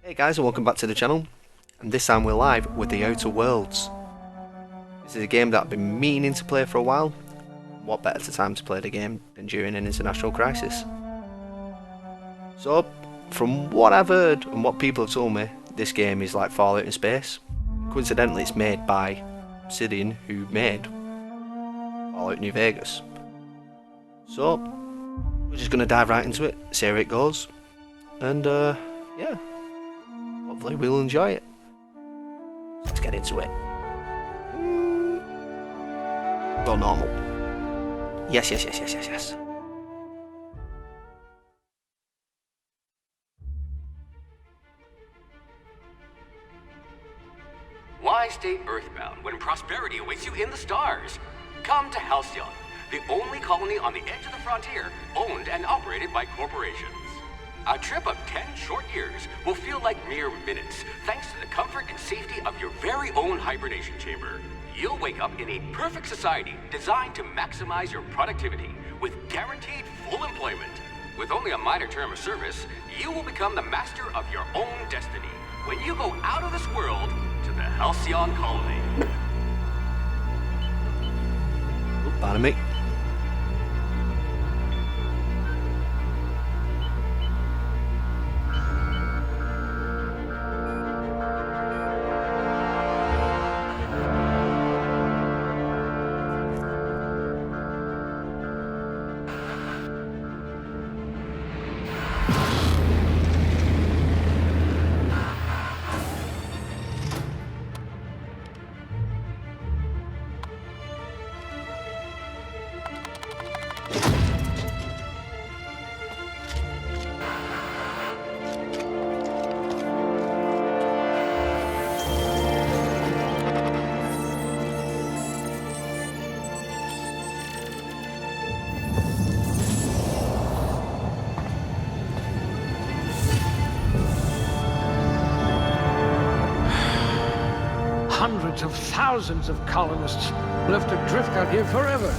Hey guys, and welcome back to the channel, and this time we're live with the Outer Worlds. This is a game that I've been meaning to play for a while. What better time to play the game than during an international crisis? So, from what I've heard and what people have told me, this game is like Fallout in space. Coincidentally, it's made by Obsidian, who made Fallout New Vegas. So, we're just going to dive right into it, see how it goes, and yeah. Hopefully we'll enjoy it. Let's get into it. Go normal. Yes. Why stay earthbound when prosperity awaits you in the stars? Come to Halcyon, the only colony on the edge of the frontier, owned and operated by corporations. A trip of 10 short years will feel like mere minutes, thanks to the comfort and safety of your very own hibernation chamber. You'll wake up in a perfect society designed to maximize your productivity with guaranteed full employment. With only a minor term of service, you will become the master of your own destiny when you go out of this world to the Halcyon colony. Pardon me. Hundreds of thousands of colonists will have to drift out here forever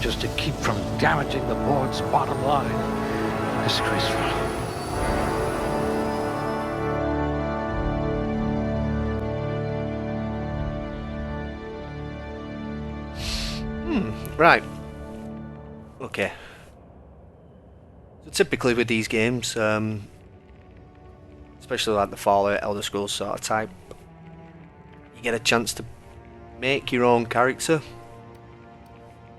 just to keep from damaging the board's bottom line. Disgraceful. Right. Okay. So typically with these games, especially like the Fallout, Elder Scrolls sort of type, you get a chance to make your own character.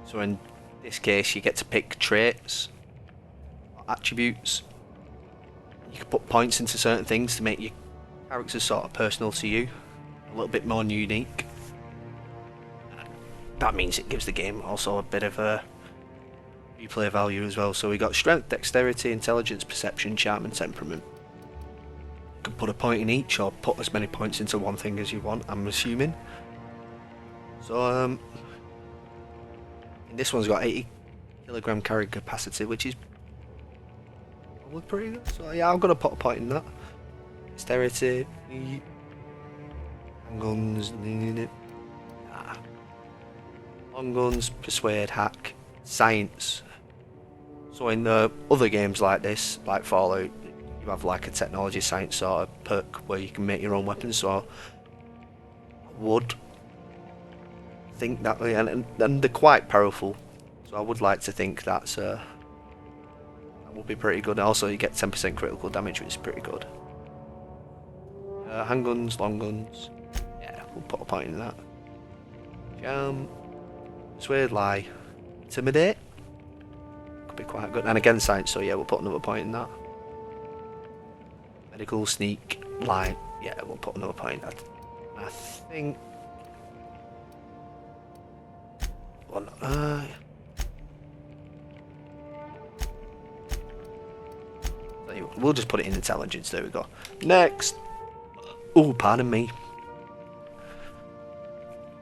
So in this case, you get to pick traits, attributes. You can put points into certain things to make your character sort of personal to you, a little bit more unique. That means it gives the game also a bit of a replay value as well. So we got strength, dexterity, intelligence, perception, charm and temperament. You can put a point in each or put as many points into one thing as you want, I'm assuming. So and this one's got 80 kilogram carrying capacity, which is probably pretty good. So yeah, I'm gonna put a point in that. Dexterity, guns, long guns, persuade, hack, science. So in the other games like this, like Fallout, you have like a technology science sort of perk where you can make your own weapons. So I would think that way, and they're quite powerful. So I would like to think that would be pretty good. Also, you get 10% critical damage, which is pretty good. Handguns, long guns. Yeah, we'll put a point in that. Persuade, lie, intimidate. Could be quite good. And again, science. So yeah, we'll put another point in that. Medical, sneak, lie. Yeah, we'll put another point. I think. Well, we'll just put it in intelligence. There we go. Next. Oh, pardon me.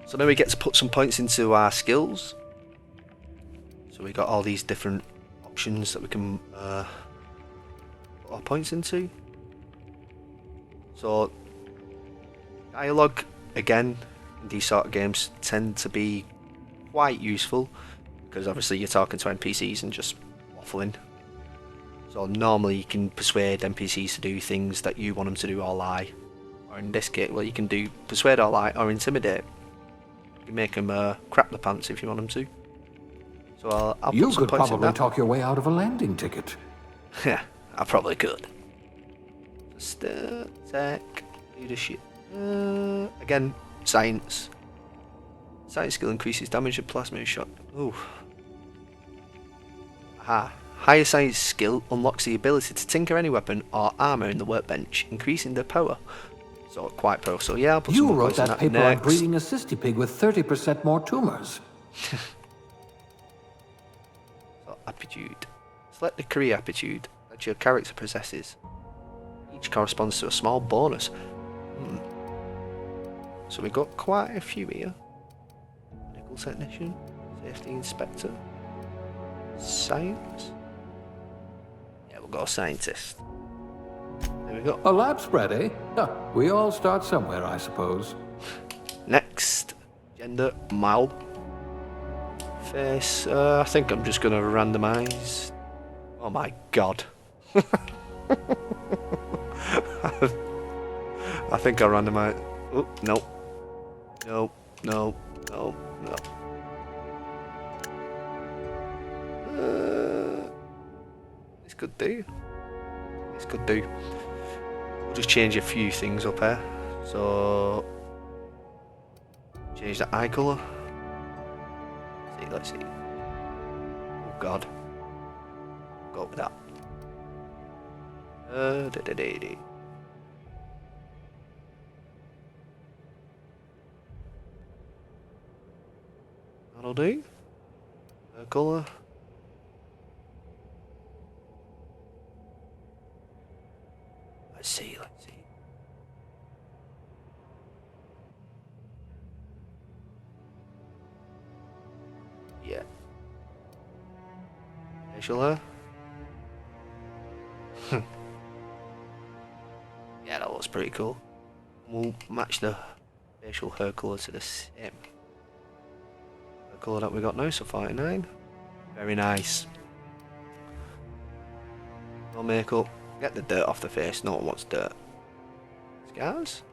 So now we get to put some points into our skills. So we got all these different options that we can put our points into. So dialogue, again, in these sort of games tend to be quite useful because obviously you're talking to NPCs and just waffling. So normally you can persuade NPCs to do things that you want them to do or lie. Or in this case, well, you can do persuade or lie or intimidate. You can make them crap the pants if you want them to. So I'll put You some could points in probably that. talk your way out of a landing ticket. Yeah, I probably could. Just tech, leadership. Again, science. Science skill increases damage and plasma shot. Ooh. Aha. Higher science skill unlocks the ability to tinker any weapon or armor in the workbench, increasing their power. So quite pro. So yeah, I'll put some You more wrote points in that that paper on next. breeding a cystipig with 30% more tumors. So aptitude. Select the career aptitude that your character possesses. Each corresponds to a small bonus. So we've got quite a few here. Medical technician, safety inspector, science. Yeah, we'll go scientist. There we go. A lab spread, eh? Huh, we all start somewhere, I suppose. Next, gender mild. Face. I think I'm just gonna randomize. Oh my god. I think I'll randomize. Oh, no. No, no, no, no. This could do. This could do. We'll just change a few things up here. So, change the eye colour. Let's see. Oh god. Go with that. That'll do. Colour. Let's see. Yeah. Facial hair. Yeah, that looks pretty cool. We'll match the facial hair colour to the same colour that we got now, so 49. Very nice. No makeup. Get the dirt off the face, no one wants dirt. Scars?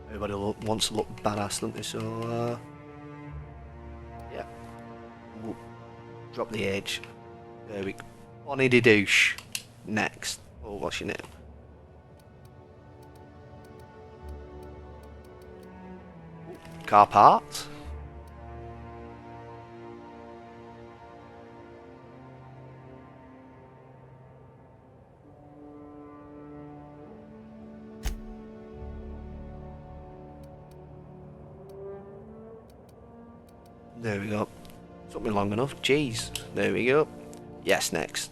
Everybody wants to look badass, don't they? So, yeah. We'll drop the age. There we go. Bonnie de douche. Next. Oh, what's your name? Car parts. There we go. Took me long enough. Jeez. There we go. Yes, next.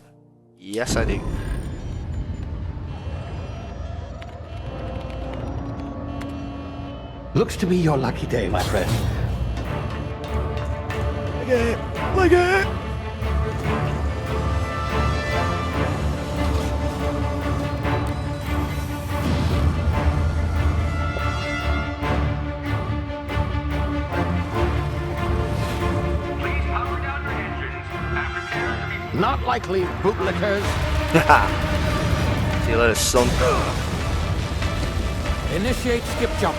Yes, I do. Looks to be your lucky day, my friend. Like it. Please power down your engines and prepare to be... Not likely, bootlickers. See you later, son. Initiate skip jump.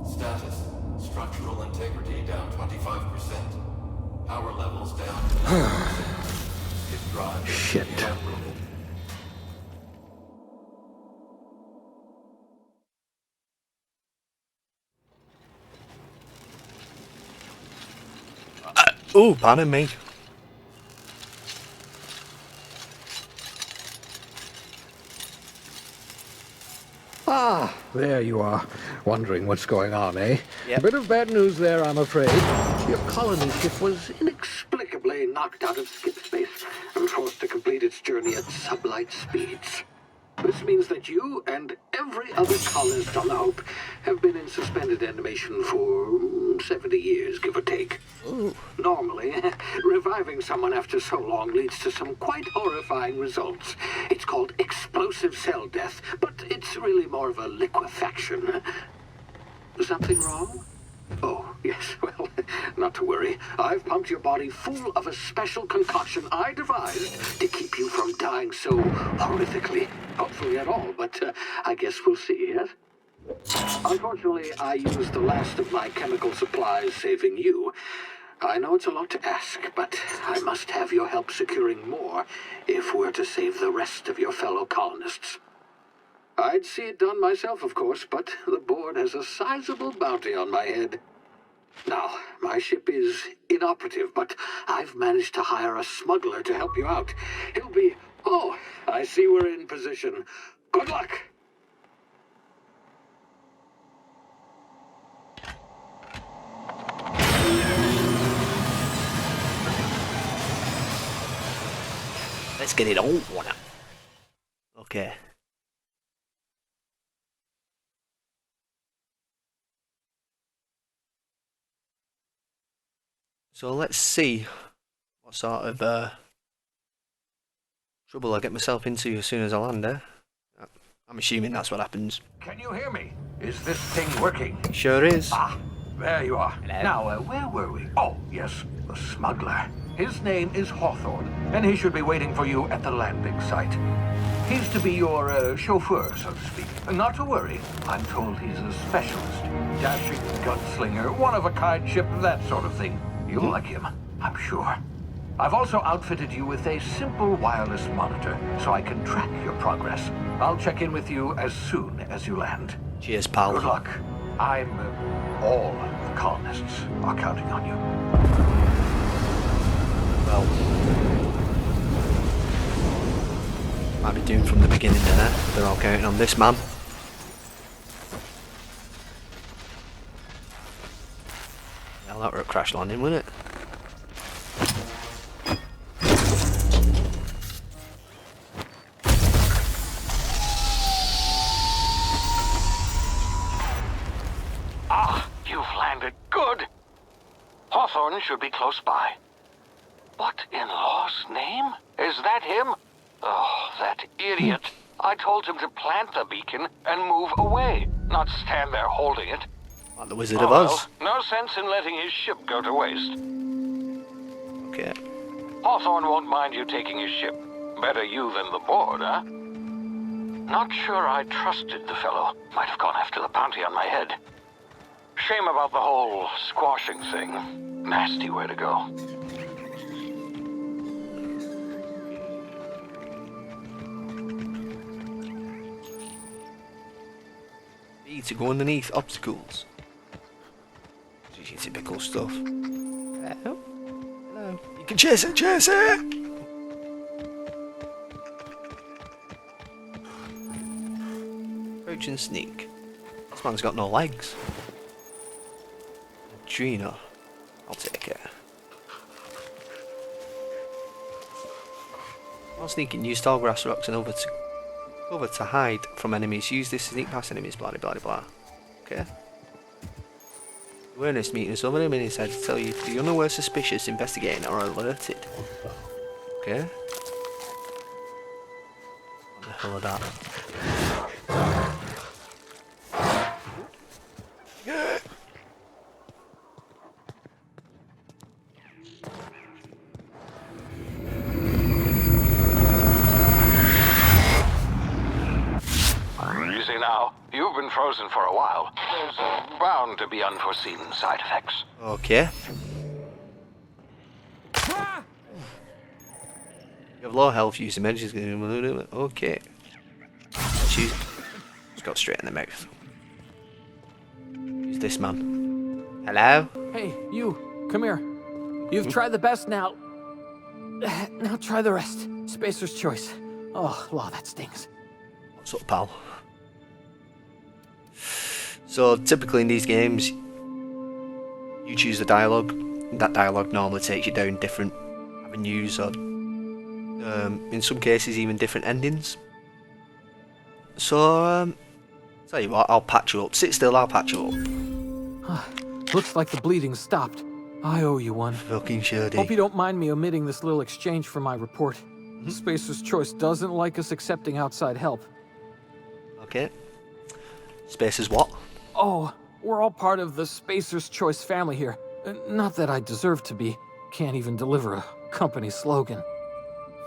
Status. Structural integrity down 25%. Power levels down to 90%. His drive is Shit. evaporated. Ooh, pardon me. Ah, there you are. Wondering what's going on, eh? Yep. A bit of bad news there, I'm afraid. Your colony ship was inexplicably knocked out of skip space and forced to complete its journey at sublight speeds. This means that you and every other colonist on the Hope have been in suspended animation for 170 years, give or take. Ooh. Normally, reviving someone after so long leads to some quite horrifying results. It's called explosive cell death, but it's really more of a liquefaction. Something wrong? Oh, yes, well, not to worry. I've pumped your body full of a special concoction I devised to keep you from dying so horrifically. Hopefully at all, but I guess we'll see, yes? Unfortunately, I used the last of my chemical supplies saving you. I know it's a lot to ask, but I must have your help securing more if we're to save the rest of your fellow colonists. I'd see it done myself, of course, but the board has a sizable bounty on my head. Now, my ship is inoperative, but I've managed to hire a smuggler to help you out. He'll be... Oh, I see we're in position. Good luck! Let's get it on. Okay. So let's see what sort of trouble I get myself into as soon as I land there. I'm assuming that's what happens. Can you hear me? Is this thing working? Sure is. Ah, there you are. Hello. Now, where were we? Oh, yes, the smuggler. His name is Hawthorne, and he should be waiting for you at the landing site. He's to be your chauffeur, so to speak. Not to worry. I'm told he's a specialist. Dashing gunslinger, one-of-a-kind ship, that sort of thing. You'll like him, I'm sure. I've also outfitted you with a simple wireless monitor, so I can track your progress. I'll check in with you as soon as you land. Cheers, pal. Good luck. All the colonists are counting on you. Well, might be doomed from the beginning then, eh? They're all counting on this man. Well, that were a crash landing, wasn't it? You've landed. Good. Hawthorne should be close by. What in law's name? Is that him? Oh, that idiot. I told him to plant the beacon and move away, not stand there holding it. Like the Wizard of Oz. Well, no sense in letting his ship go to waste. Okay. Hawthorne won't mind you taking his ship. Better you than the board, huh? Not sure I trusted the fellow. Might have gone after the bounty on my head. Shame about the whole squashing thing. Nasty way to go. B to go underneath obstacles. Just your typical stuff. Hello? Hello? You can chase it, chase it! Approach and sneak. This man's got no legs. Adreno. I'll take it. While sneaking, use tall grass rocks and cover to hide from enemies. Use this to sneak past enemies, blah blah blah blah. Okay. Awareness meeting. Someone in his head to tell you if the unaware suspicious, investigating or alerted. Okay. What the hell are that? You've been frozen for a while. There's bound to be unforeseen side effects. Okay. You have low health, use emergency. Okay. She's got straight in the mouth. Who's this man? Hello? Hey, you. Come here. You've tried the best now. Now try the rest. Spacer's choice. Oh, wow, that stings. What's up, pal? So typically in these games, you choose the dialogue. That dialogue normally takes you down different avenues, or in some cases even different endings. So tell you what, I'll patch you up. Sit still, I'll patch you up. Looks like the bleeding's stopped. I owe you one. Fucking sure Hope you don't mind me omitting this little exchange for my report. Spacer's Choice doesn't like us accepting outside help. Okay. Spacer's what? Oh, we're all part of the Spacer's Choice family here. Not that I deserve to be. Can't even deliver a company slogan.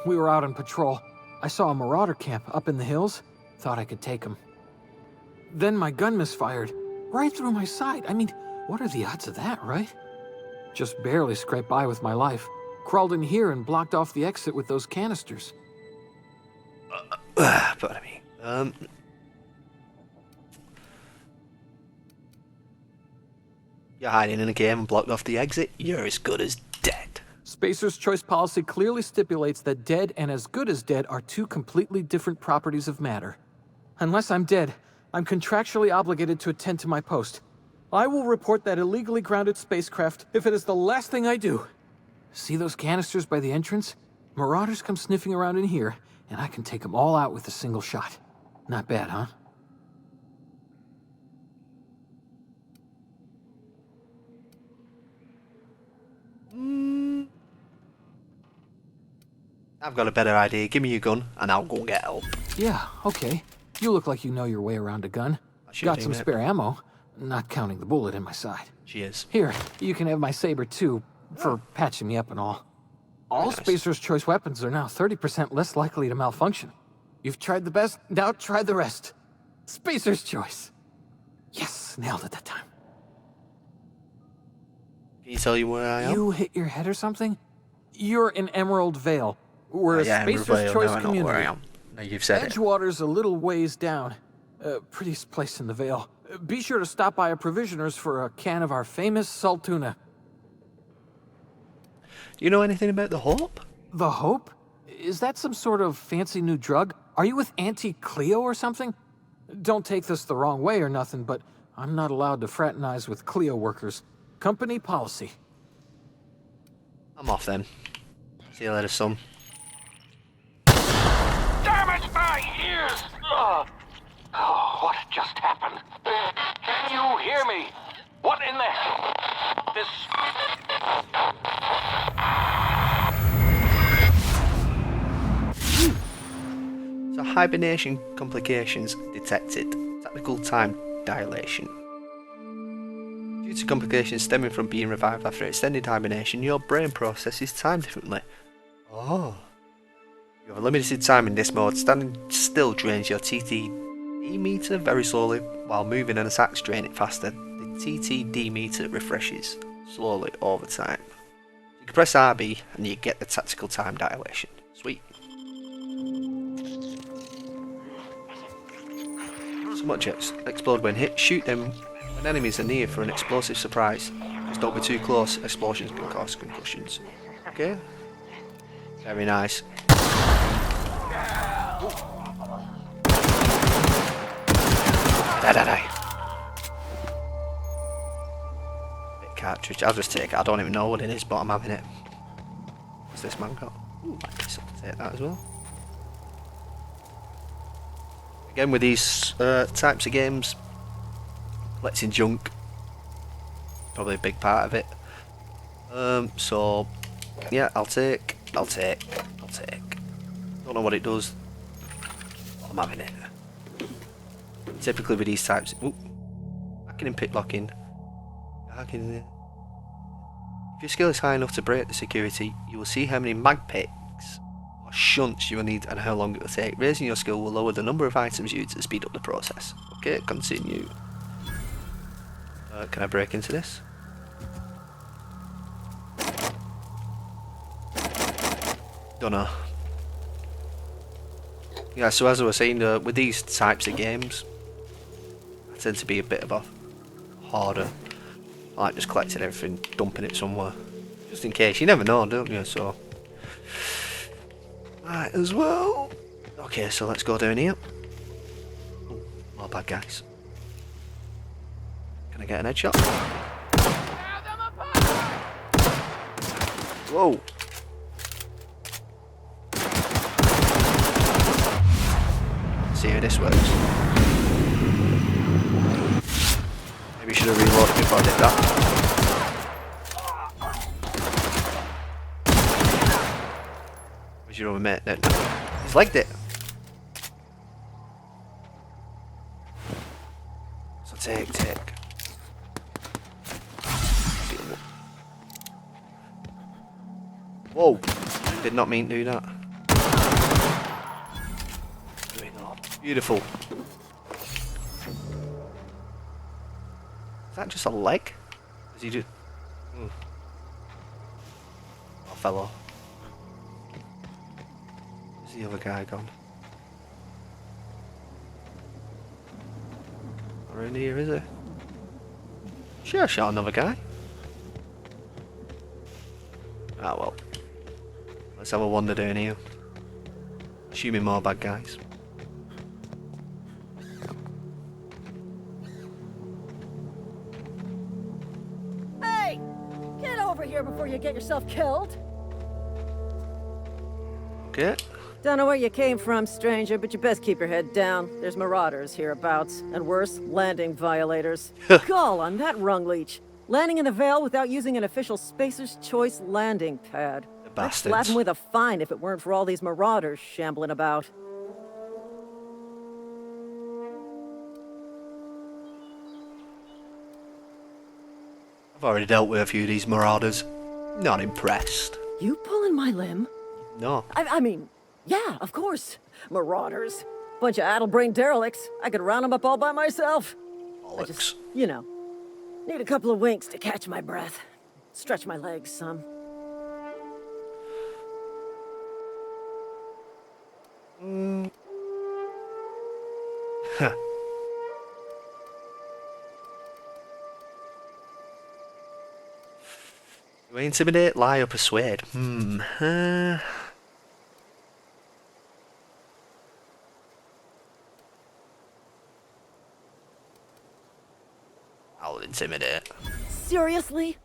We were out on patrol. I saw a Marauder camp up in the hills. Thought I could take him. Then my gun misfired. Right through my side. I mean, what are the odds of that, right? Just barely scraped by with my life. Crawled in here and blocked off the exit with those canisters. But I mean, you're hiding in a cave and blocked off the exit. You're as good as dead. Spacer's Choice policy clearly stipulates that dead and as good as dead are two completely different properties of matter. Unless I'm dead, I'm contractually obligated to attend to my post. I will report that illegally grounded spacecraft if it is the last thing I do. See those canisters by the entrance? Marauders come sniffing around in here, and I can take them all out with a single shot. Not bad, huh? I've got a better idea. Give me your gun, and I'll go and get help. Yeah, okay. You look like you know your way around a gun. Got some spare ammo, not counting the bullet in my side. She is. Here, you can have my saber too, for patching me up and all. All Nice. Spacer's Choice weapons are now 30% less likely to malfunction. You've tried the best, now try the rest. Spacer's Choice. Yes, nailed it that time. Can you tell you where I am? You hit your head or something? You're in Emerald Vale. We're a Yeah, Spacer's Vale, Choice now I know community. where I am. Now you've said it. Edgewater's a little ways down. Prettiest place in the Vale. Be sure to stop by a provisioner's for a can of our famous salt tuna. Do you know anything about the Hope? The Hope? Is that some sort of fancy new drug? Are you with Auntie Cleo or something? Don't take this the wrong way or nothing, but I'm not allowed to fraternize with Cleo workers. Company policy. I'm off then. See you later, son. Damn it, my ears! Oh, what just happened? Can you hear me? What in the hell? This... So hibernation complications detected. Technical time dilation. Due to complications stemming from being revived after extended hibernation, your brain processes time differently. Oh. You have a limited time in this mode. Standing still drains your TTD meter very slowly, while moving and attacks drain it faster. The TTD meter refreshes slowly over time. You can press RB and you get the tactical time dilation. Sweet. Some objects explode when hit. Shoot them when enemies are near for an explosive surprise. Just don't be too close. Explosions can cause concussions. Okay. Very nice. Die. Bit cartridge. I'll just take it. I don't even know what it is, but I'm having it. What's this man got? Ooh, I guess I'll take that as well. Again, with these types of games, collecting junk, probably a big part of it. So, yeah, I'll take. Don't know what it does. I'm having it. Typically with these types, hacking and picklocking. If your skill is high enough to break the security, you will see how many mag picks or shunts you will need and how long it will take. Raising your skill will lower the number of items used to speed up the process. Okay, continue. Can I break into this? Don't know. Yeah, so as I was saying, with these types of games, I tend to be a bit of a hoarder. I like just collecting everything, dumping it somewhere. Just in case, you never know, don't you? So, might as well. Okay, so let's go down here. Oh, more bad guys. Can I get an headshot? Whoa! See how this works. Maybe I should have reloaded before I did that. Where's your other mate? No. He's legged it. So take. Whoa! Did not mean to do that. Beautiful. Is that just a leg? Is he just... Oh, fell off. Where's the other guy gone? Not around here, is he? Sure, I shot another guy. Ah, well. Let's have a wander down here. Assuming more bad guys. Hey! Get over here before you get yourself killed! Okay. Don't know where you came from, stranger, but you best keep your head down. There's Marauders hereabouts, and worse, landing violators. Gall on that rung leech. Landing in the Vale without using an official Spacer's Choice landing pad. The I'd slap bastards. him with a fine if it weren't for all these Marauders shambling about. I've already dealt with a few of these Marauders. Not impressed. You pulling my limb? No. I mean, yeah, of course. Marauders. Bunch of addle-brained derelicts. I could round them up all by myself. I Bollocks. just, you know, need a couple of winks to catch my breath. Stretch my legs some. Huh. Do I intimidate, lie, or persuade? I'll intimidate. Seriously?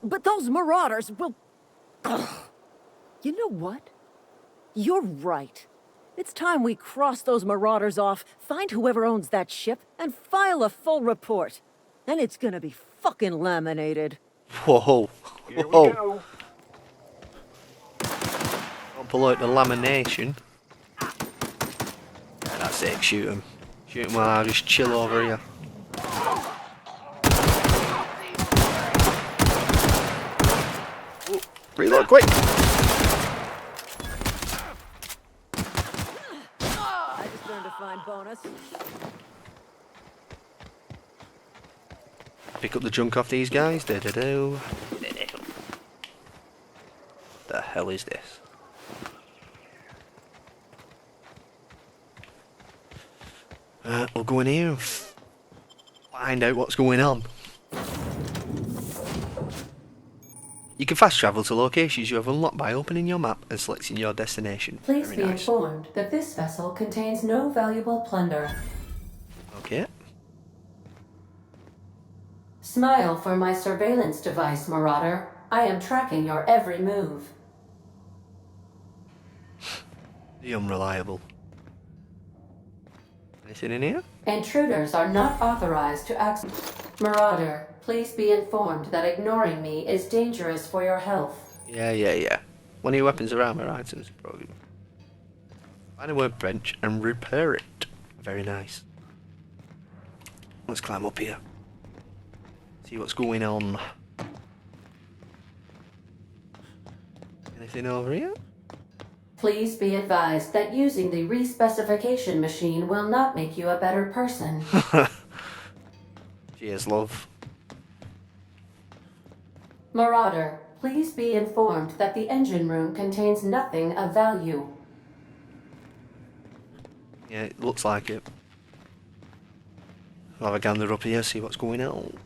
But those Marauders will... Ugh. You know what? You're right. It's time we cross those Marauders off, find whoever owns that ship, and file a full report. And it's gonna be fucking laminated. Whoa. Here we Whoa. go. Don't pull out the lamination. Yeah, that's it, shoot him. Shoot him while I just chill over here. Ooh, reload quick! I just earned a fine bonus. Pick up the junk off these guys. Da-da-do. The hell is this? We'll go in here and find out what's going on. You can fast travel to locations you have unlocked by opening your map and selecting your destination. Please Very be nice. informed that this vessel contains no valuable plunder. Okay. Smile for my surveillance device, Marauder. I am tracking your every move. The unreliable. Anything in here? Intruders are not authorized to access. Marauder, please be informed that ignoring me is dangerous for your health. Yeah. One of your weapons or armor items, probably. Find a workbench and repair it. Very nice. Let's climb up here. See what's going on. Anything over here? Please be advised that using the respecification machine will not make you a better person. Cheers, love. Marauder, please be informed that the engine room contains nothing of value. Yeah, it looks like it. I'll have a gander up here, see what's going on.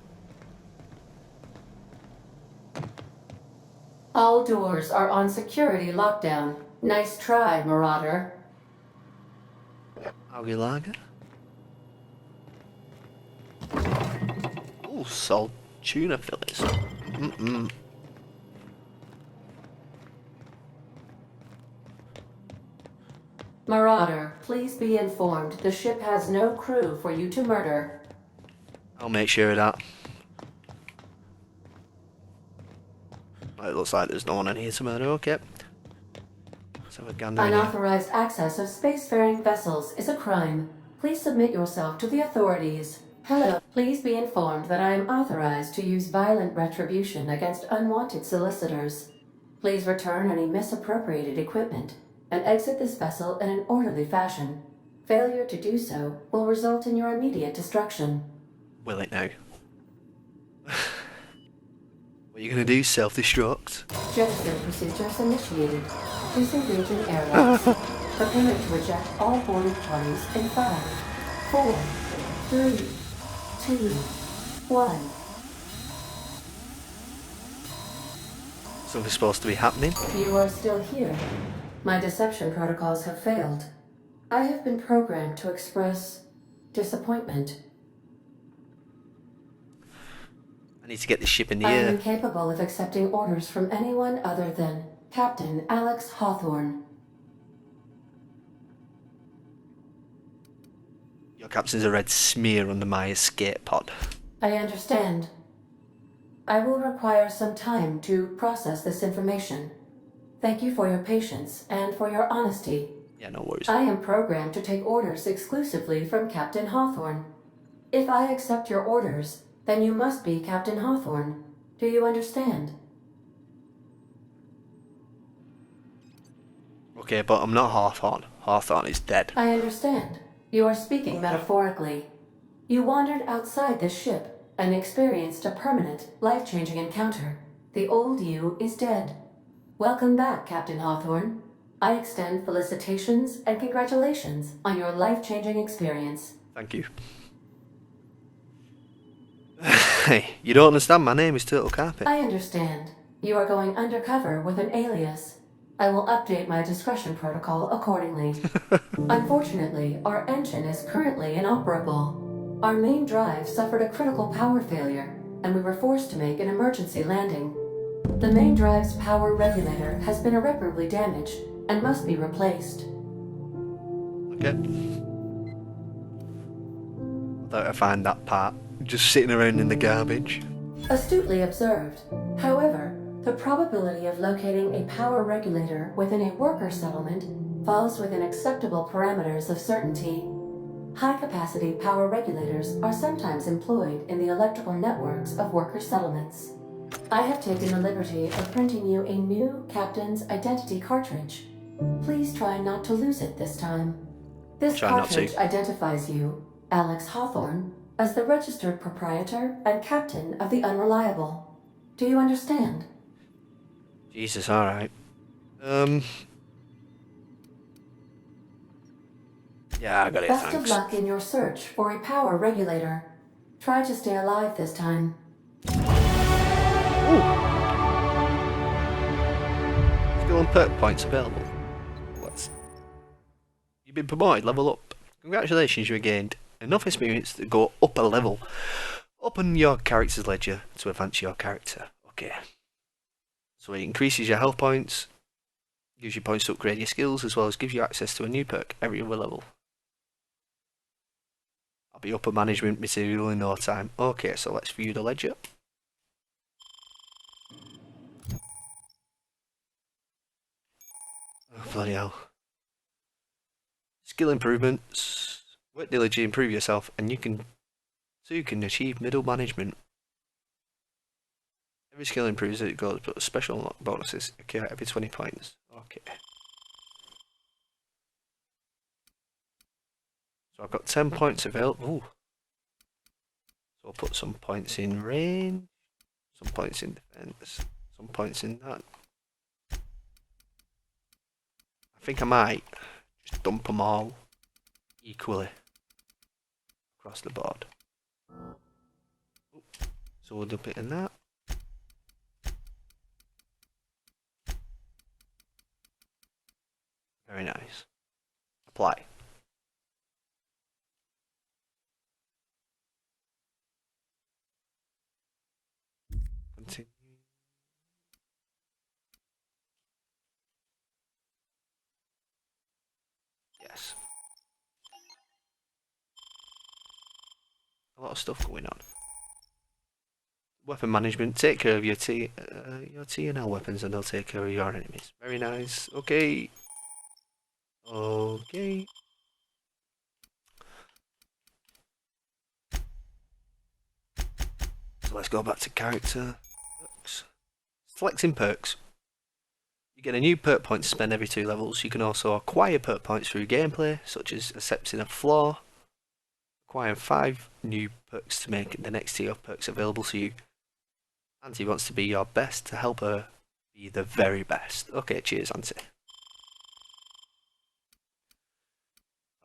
All doors are on security lockdown. Nice try, Marauder. How you like it? Ooh, salt tuna fillets. Marauder, please be informed the ship has no crew for you to murder. I'll make sure of that. It looks like there's no one in here to murder, okay. Let's have a gander in here. Unauthorized access of spacefaring vessels is a crime. Please submit yourself to the authorities. Hello. Please be informed that I am authorized to use violent retribution against unwanted solicitors. Please return any misappropriated equipment and exit this vessel in an orderly fashion. Failure to do so will result in your immediate destruction. Will it now? What are you going to do? Self-destruct? Jetstream procedures initiated. Disengaging airlocks. Preparing to eject all boarding parties in 5, 4, 3, 2, 1. Something's supposed to be happening. You are still here. My deception protocols have failed. I have been programmed to express disappointment. I need to get this ship in the I am air. incapable of accepting orders from anyone other than Captain Alex Hawthorne. Your captain's a red smear under my escape pod. I understand. I will require some time to process this information. Thank you for your patience and for your honesty. Yeah, no worries. I am programmed to take orders exclusively from Captain Hawthorne. If I accept your orders, then you must be Captain Hawthorne. Do you understand? Okay, but I'm not Hawthorne. Hawthorne is dead. I understand. You are speaking metaphorically. You wandered outside this ship and experienced a permanent, life-changing encounter. The old you is dead. Welcome back, Captain Hawthorne. I extend felicitations and congratulations on your life-changing experience. Thank you. Hey, you don't understand, my name is Turtle Carpet. I understand. You are going undercover with an alias. I will update my discretion protocol accordingly. Unfortunately, our engine is currently inoperable. Our main drive suffered a critical power failure, and we were forced to make an emergency landing. The main drive's power regulator has been irreparably damaged and must be replaced. Okay. I thought I'd find that part. Just sitting around in the garbage. Astutely observed. However, the probability of locating a power regulator within a worker settlement falls within acceptable parameters of certainty. High-capacity power regulators are sometimes employed in the electrical networks of worker settlements. I have taken the liberty of printing you a new Captain's Identity cartridge. Please try not to lose it this time. This Try not to. cartridge identifies you, Alex Hawthorne, as the registered proprietor and captain of the Unreliable. Do you understand? Jesus, alright. Yeah, I got it, Best thanks. of luck in your search for a power regulator. Try to stay alive this time. Skill and perk points available. You've been promoted, level up. Congratulations, you gained enough experience to go up a level. Open your character's ledger to advance your character. Okay. So it increases your health points, gives you points to upgrade your skills, as well as gives you access to a new perk every other level. I'll be upper management material in no time. Okay, so let's view the ledger. Oh, bloody hell. Skill improvements. Work diligently, improve yourself, and you can achieve middle management. Every skill improves as it goes, but special unlock bonuses occur every 20 points. Okay. So I've got 10 points available. Ooh. So I'll put some points in range, some points in defense, some points in that. I think I might just dump them all equally across the board. So we'll dump it in that. Very nice. Apply. Continue. Yes. A lot of stuff going on. Weapon management. Take care of your T and L weapons, and they'll take care of your enemies. Very nice. Okay. Okay. So let's go back to character. Perks. Selecting perks. You get a new perk point to spend every 2 levels. You can also acquire perk points through gameplay, such as accepting a flaw, acquiring 5 new perks to make the next tier of perks available to you. Auntie wants to be your best to help her be the very best. Okay, cheers, Auntie.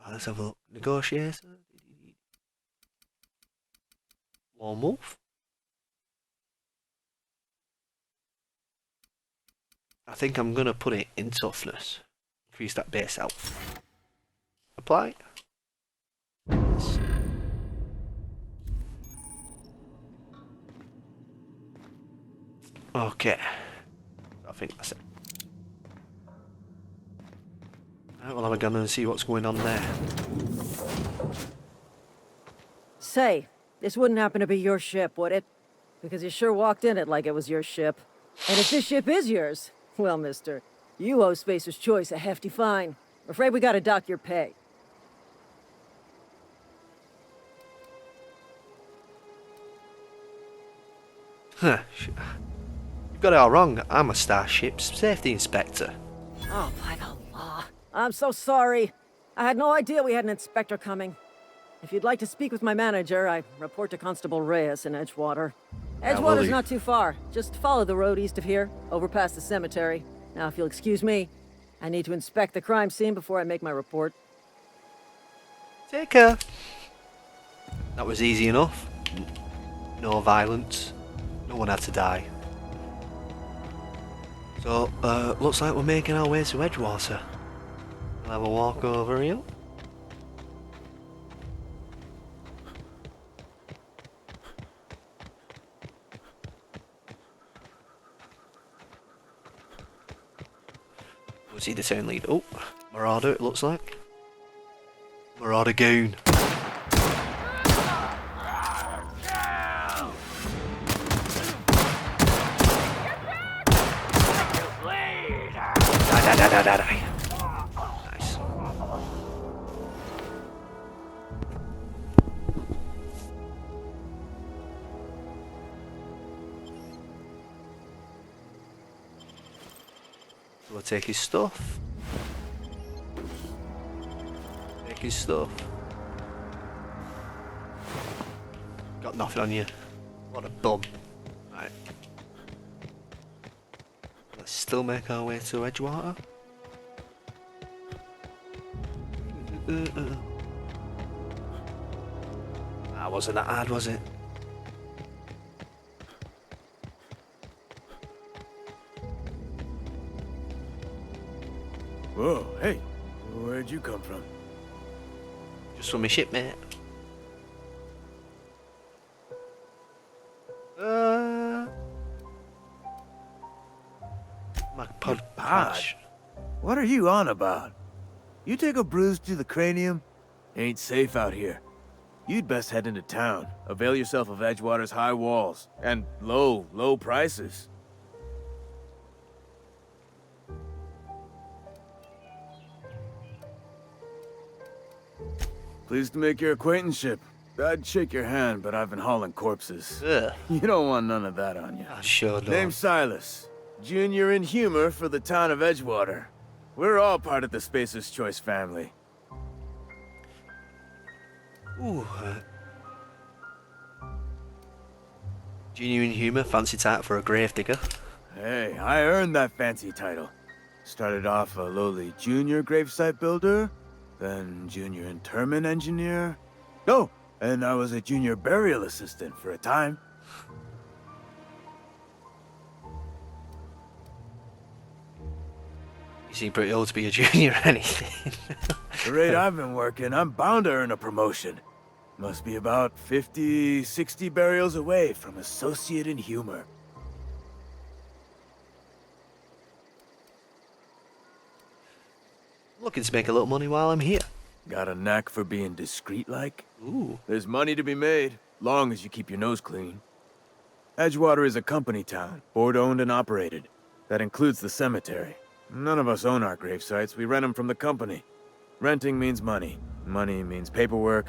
Let's have a look. Negotiator. Lone Wolf. I think I'm going to put it in toughness. Increase that base health. Apply. Yes. Okay. I think that's it. Right, well, I'm going to see what's going on there. Say, this wouldn't happen to be your ship, would it? Because you sure walked in it like it was your ship. And if this ship is yours, well, mister, you owe Spacer's Choice a hefty fine. I'm afraid we gotta dock your pay. Huh. You've got it all wrong. I'm a Starship's safety inspector. Oh, by the law. I'm so sorry. I had no idea we had an inspector coming. If you'd like to speak with my manager, I report to Constable Reyes in Edgewater. Edgewater's not too far. Just follow the road east of here, over past the cemetery. Now, if you'll excuse me, I need to inspect the crime scene before I make my report. Take care. That was easy enough. No violence. No one had to die. So, looks like we're making our way to Edgewater. We'll have a walk over here. Was he the turn lead? Oh, Marauder it looks like. Marauder goon. Die. Nice. We'll take his stuff. Take his stuff. Got nothing on you. What a bum. Right. Let's still make our way to Edgewater. That wasn't that hard, was it? Whoa, hey, where'd you come from? Just from my ship, mate. My pod patch. What are you on about? You take a bruise to the cranium? Ain't safe out here. You'd best head into town. Avail yourself of Edgewater's high walls and low prices. Pleased to make your acquaintanceship. I'd shake your hand, but I've been hauling corpses. Ugh. You don't want none of that on you. I sure don't. Name's Silas. Junior in humor for the town of Edgewater. We're all part of the Spacer's Choice family. Ooh. Genuine humour, fancy title for a gravedigger. Hey, I earned that fancy title. Started off a lowly junior gravesite builder, then junior interment engineer. No, and I was a junior burial assistant for a time. You seem pretty old to be a junior or anything. The rate I've been working, I'm bound to earn a promotion. Must be about 50, 60 burials away from associate in humor. Looking to make a little money while I'm here. Got a knack for being discreet-like? Ooh. There's money to be made, long as you keep your nose clean. Edgewater is a company town, board-owned and operated. That includes the cemetery. None of us own our grave sites. We rent them from the company. Renting means money. Money means paperwork.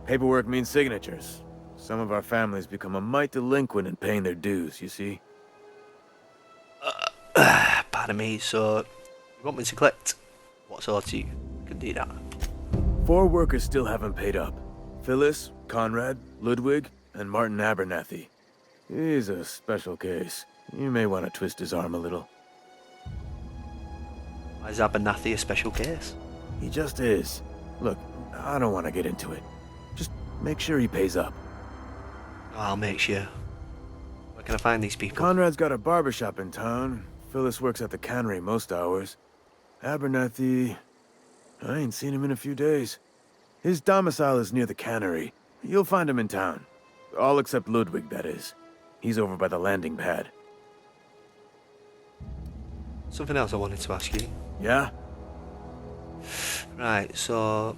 Paperwork means signatures. Some of our families become a mite delinquent in paying their dues, you see? Pardon me, so you want me to collect what sort of you can do that? 4 workers still haven't paid up. Phyllis, Conrad, Ludwig, and Martin Abernathy. He's a special case. You may want to twist his arm a little. Why is Abernathy a special case? He just is. Look, I don't want to get into it. Just make sure he pays up. I'll make sure. Where can I find these people? Conrad's got a barbershop in town. Phyllis works at the cannery most hours. Abernathy... I ain't seen him in a few days. His domicile is near the cannery. You'll find him in town. All except Ludwig, that is. He's over by the landing pad. Something else I wanted to ask you. Yeah? Right, so...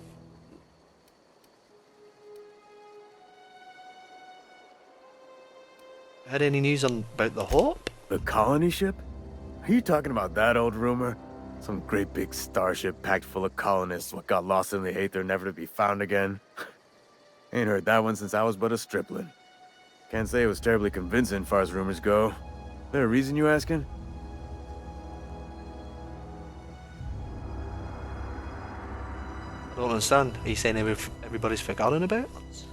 Heard any news about the Hope? The colony ship? Are you talking about that old rumor? Some great big starship packed full of colonists what got lost in the Aether never to be found again? Ain't heard that one since I was but a stripling. Can't say it was terribly convincing far as rumors go. There a reason you asking? I don't understand. Are you saying everybody's forgotten about us?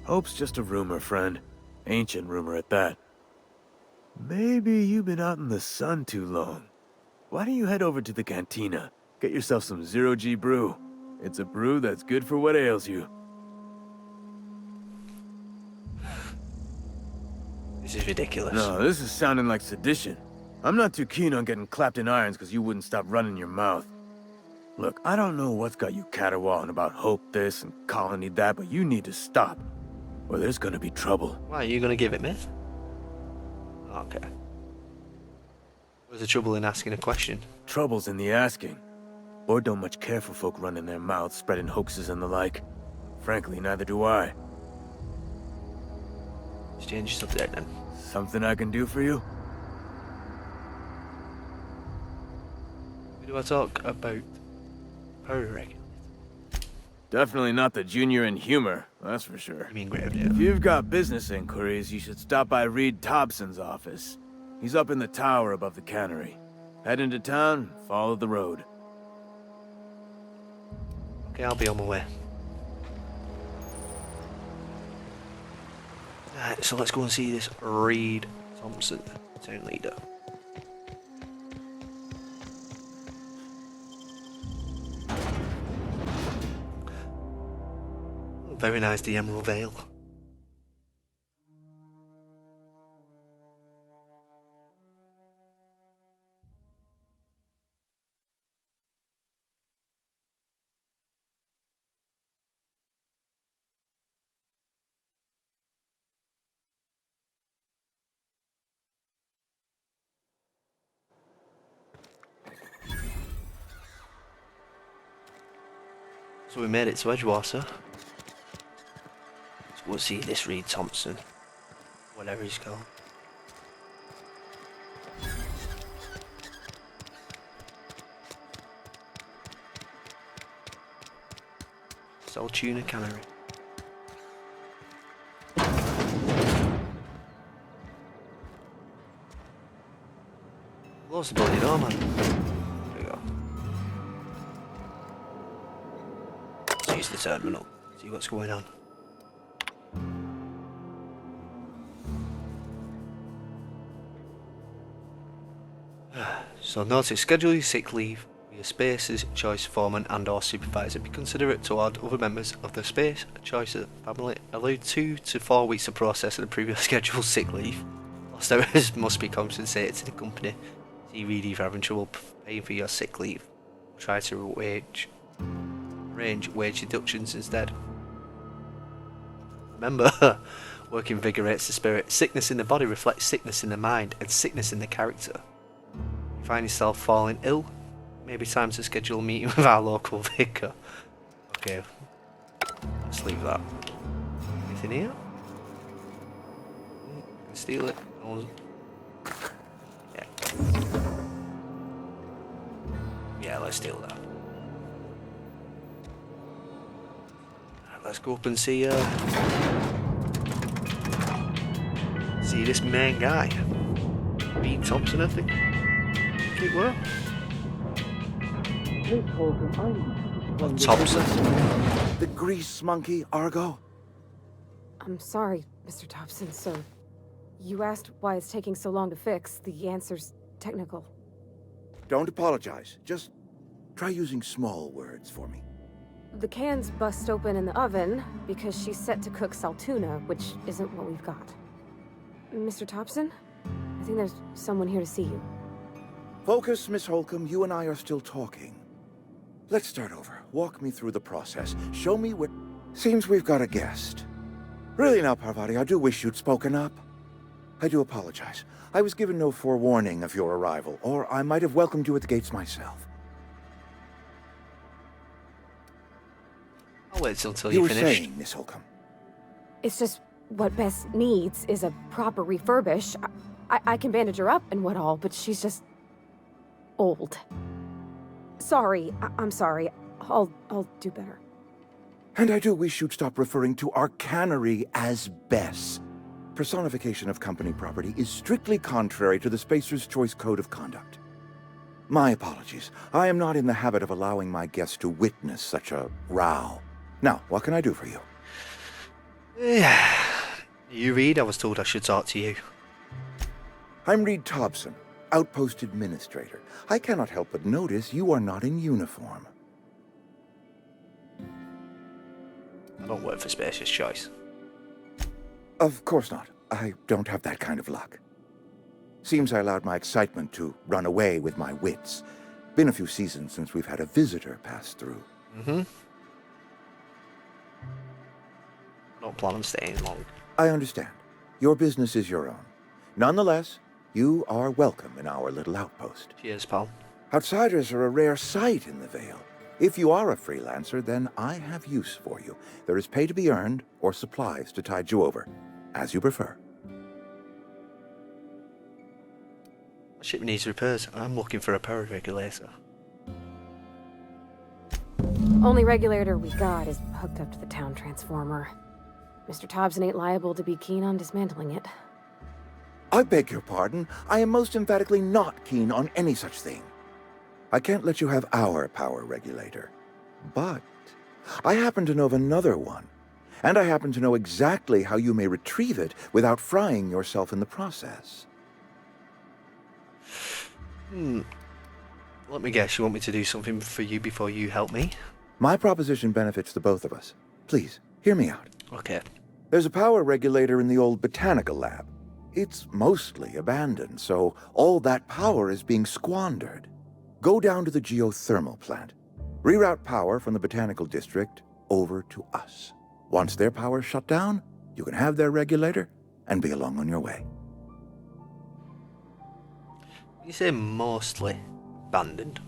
Hope's just a rumor, friend. Ancient rumor at that. Maybe you've been out in the sun too long. Why don't you head over to the cantina? Get yourself some zero-G brew. It's a brew that's good for what ails you. This is ridiculous. No, this is sounding like sedition. I'm not too keen on getting clapped in irons because you wouldn't stop running your mouth. Look, I don't know what's got you caterwauling about Hope this and Colony that, but you need to stop, or there's gonna be trouble. Why, are you gonna give it me? Okay. What's the trouble in asking a question? Trouble's in the asking. Board don't much care for folk running their mouths, spreading hoaxes and the like. Frankly, neither do I. Just change your subject then. Something I can do for you? Who do I talk about power regulators? Definitely not the junior in humor, that's for sure. I mean Gravedale. If you've got business inquiries, you should stop by Reed Thompson's office. He's up in the tower above the cannery. Head into town, follow the road. Okay, I'll be on my way. Alright, so let's go and see this Reed Thompson, town leader. Oh, very nice, the Emerald Vale. So we made it to Edgewater. So we'll see this Reed Thompson. Whatever he's called. Saltuna Cannery. Close the bloody door, man. There we go. Let's use the terminal. See what's going on. So notice, schedule your sick leave with your space's choice foreman and or supervisor. Be considerate toward other members of the space choice family. Allowed 2 to 4 weeks to process the previous scheduled sick leave. Lost hours must be compensated to the company. See Reedy if you're having trouble paying for your sick leave. Try to arrange wage deductions instead. Remember, work invigorates the spirit. Sickness in the body reflects sickness in the mind and sickness in the character. You find yourself falling ill, maybe time to schedule a meeting with our local vicar. Okay, let's leave that. Anything here? Steal it. Yeah. let's steal that. Right, let's go up and see this main guy. Beat Thompson, I think. It were. Thompson. The grease monkey, Argo? I'm sorry, Mr. Thompson, so... You asked why it's taking so long to fix. The answer's technical. Don't apologize. Just try using small words for me. The can's bust open in the oven because she's set to cook saltuna, which isn't what we've got. Mr. Thompson? I think there's someone here to see you. Focus, Miss Holcomb. You and I are still talking. Let's start over. Walk me through the process. Show me what... Seems we've got a guest. Really now, Parvati, I do wish you'd spoken up. I do apologize. I was given no forewarning of your arrival, or I might have welcomed you at the gates myself. I'll wait until you you were finish. saying, Miss Holcomb. It's just what Bess needs is a proper refurbish. I can bandage her up and what all, but she's just... old. Sorry, I'm sorry. I'll do better. And I do wish you'd stop referring to our cannery as Bess. Personification of company property is strictly contrary to the Spacer's Choice Code of Conduct. My apologies. I am not in the habit of allowing my guests to witness such a row. Now, what can I do for you? You read, I was told I should talk to you. I'm Reed Thompson, Outpost Administrator. I cannot help but notice you are not in uniform. I don't work for Spacer's Choice. Of course not. I don't have that kind of luck. Seems I allowed my excitement to run away with my wits. Been a few seasons since we've had a visitor pass through. I don't plan on staying long. I understand. Your business is your own. Nonetheless, you are welcome in our little outpost. Cheers, pal. Outsiders are a rare sight in the Vale. If you are a freelancer, then I have use for you. There is pay to be earned, or supplies to tide you over, as you prefer. My ship needs repairs. I'm looking for a power regulator. Only regulator we got is hooked up to the town transformer. Mr. Thompson ain't liable to be keen on dismantling it. I beg your pardon. I am most emphatically not keen on any such thing. I can't let you have our power regulator. But I happen to know of another one. And I happen to know exactly how you may retrieve it without frying yourself in the process. Let me guess, you want me to do something for you before you help me? My proposition benefits the both of us. Please, hear me out. Okay. There's a power regulator in the old botanical lab. It's mostly abandoned, so all that power is being squandered. Go down to the geothermal plant. Reroute power from the botanical district over to us. Once their power's shut down, you can have their regulator and be along on your way. You say mostly abandoned.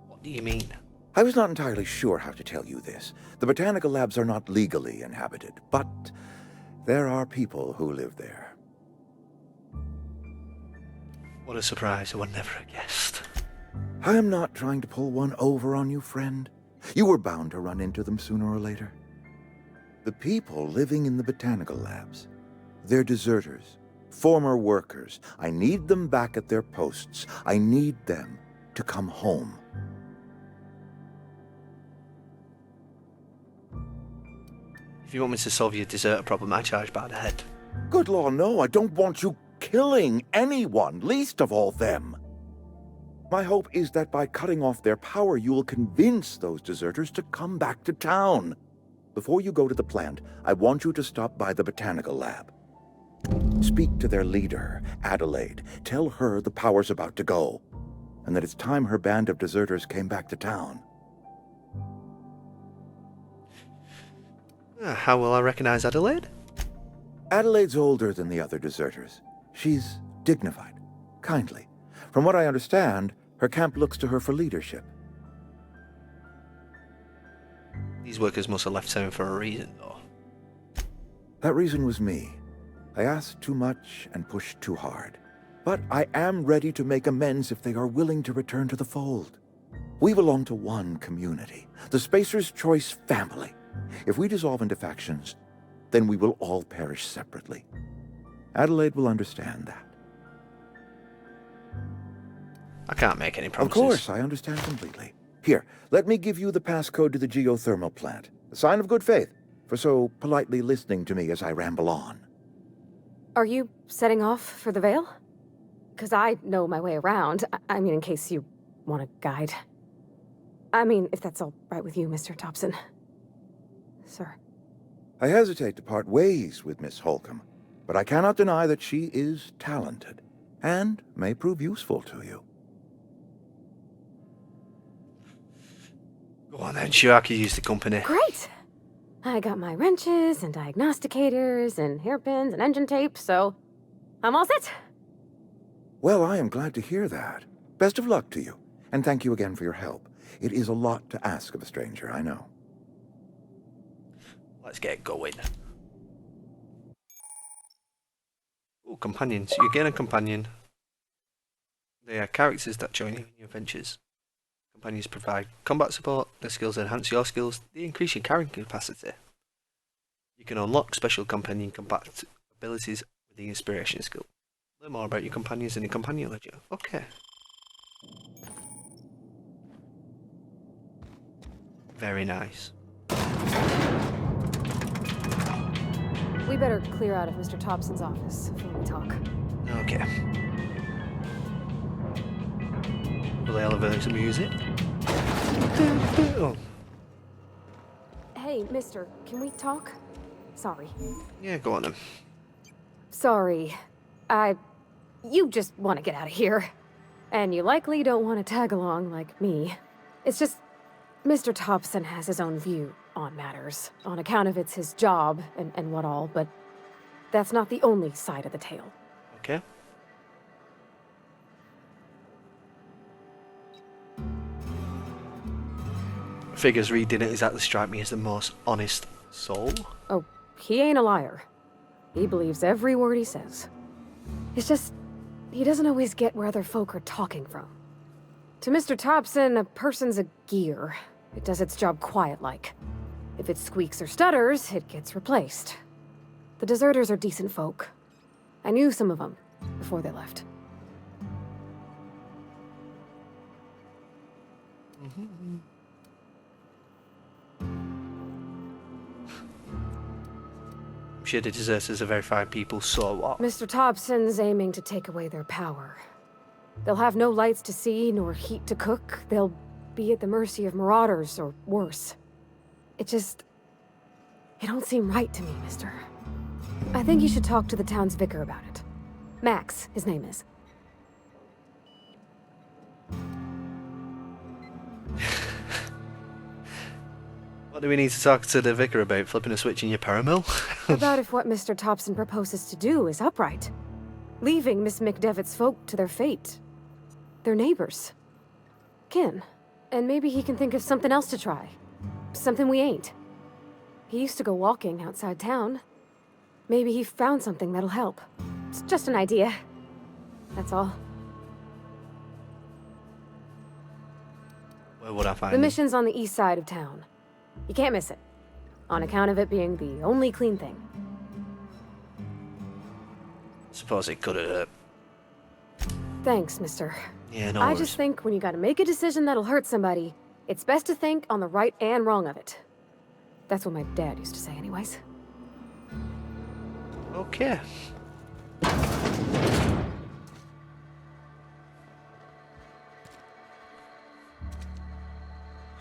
What do you mean? I was not entirely sure how to tell you this. The botanical labs are not legally inhabited, but there are people who live there. What a surprise, I would never have guessed. I am not trying to pull one over on you, friend. You were bound to run into them sooner or later. The people living in the botanical labs, they're deserters, former workers. I need them back at their posts. I need them to come home. If you want me to solve your deserter problem, I charge by the head. Good Lord, no, I don't want you killing anyone, least of all them. My hope is that by cutting off their power, you will convince those deserters to come back to town. Before you go to the plant, I want you to stop by the botanical lab. Speak to their leader, Adelaide. Tell her the power's about to go, and that it's time her band of deserters came back to town. How will I recognize Adelaide? Adelaide's older than the other deserters. She's dignified, kindly. From what I understand, her camp looks to her for leadership. These workers must have left town for a reason, though. That reason was me. I asked too much and pushed too hard. But I am ready to make amends if they are willing to return to the fold. We belong to one community, the Spacer's Choice family. If we dissolve into factions, then we will all perish separately. Adelaide will understand that. I can't make any promises. Of course, I understand completely. Here, let me give you the passcode to the geothermal plant. A sign of good faith, for so politely listening to me as I ramble on. Are you setting off for the Vale? Because I know my way around. I mean, in case you want a guide. I mean, if that's all right with you, Mr. Thompson. Sir. I hesitate to part ways with Miss Holcomb, but I cannot deny that she is talented, and may prove useful to you. Go on then, sure, I could use the company. Great! I got my wrenches and diagnosticators and hairpins and engine tape, so I'm all set. Well, I am glad to hear that. Best of luck to you, and thank you again for your help. It is a lot to ask of a stranger, I know. Let's get going. Oh, companions. You gain a companion. They are characters that join you in your adventures. Companions provide combat support. Their skills enhance your skills. They increase your carrying capacity. You can unlock special companion combat abilities with the inspiration skill. Learn more about your companions in the companion ledger. Okay. Very nice. We better clear out of Mr. Thompson's office before we talk. Okay. Will they elevate some music? Oh. Hey, mister, can we talk? Sorry. Yeah, go on then. Sorry. You just want to get out of here. And you likely don't want to tag along like me. It's just, Mr. Thompson has his own view on matters, on account of it's his job and what all, but that's not the only side of the tale. Okay. Figures Reed didn't exactly strike me as the most honest soul. Oh, he ain't a liar. He believes every word he says. It's just, he doesn't always get where other folk are talking from. To Mr. Thompson, a person's a gear. It does its job quiet-like. If it squeaks or stutters, it gets replaced. The deserters are decent folk. I knew some of them before they left. I'm sure the deserters are very fine people, so what? Mr. Thompson's aiming to take away their power. They'll have no lights to see, nor heat to cook. They'll be at the mercy of Marauders, or worse. It don't seem right to me, mister. I think you should talk to the town's vicar about it. Max, his name is. What do we need to talk to the vicar about? Flipping a switch in your paramill? About if what Mr. Thompson proposes to do is upright. Leaving Miss McDevitt's folk to their fate. Their neighbors. Kin. And maybe he can think of something else to try. Something we ain't. He used to go walking outside town. Maybe he found something that'll help. It's just an idea. That's all. Where would I find The him? mission's on the east side of town. You can't miss it. On account of it being the only clean thing. Suppose it could hurt. Thanks, mister. Yeah, no I worries. just think when you gotta make a decision that'll hurt somebody, it's best to think on the right and wrong of it. That's what my dad used to say anyways. Okay.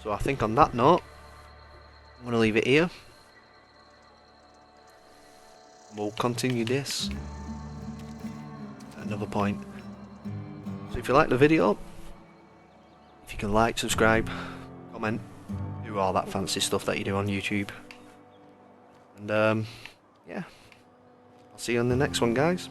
So I think on that note, I'm going to leave it here. We'll continue this at another point. So if you like the video, if you can like, subscribe, comment, do all that fancy stuff that you do on YouTube. And yeah, I'll see you on the next one, guys.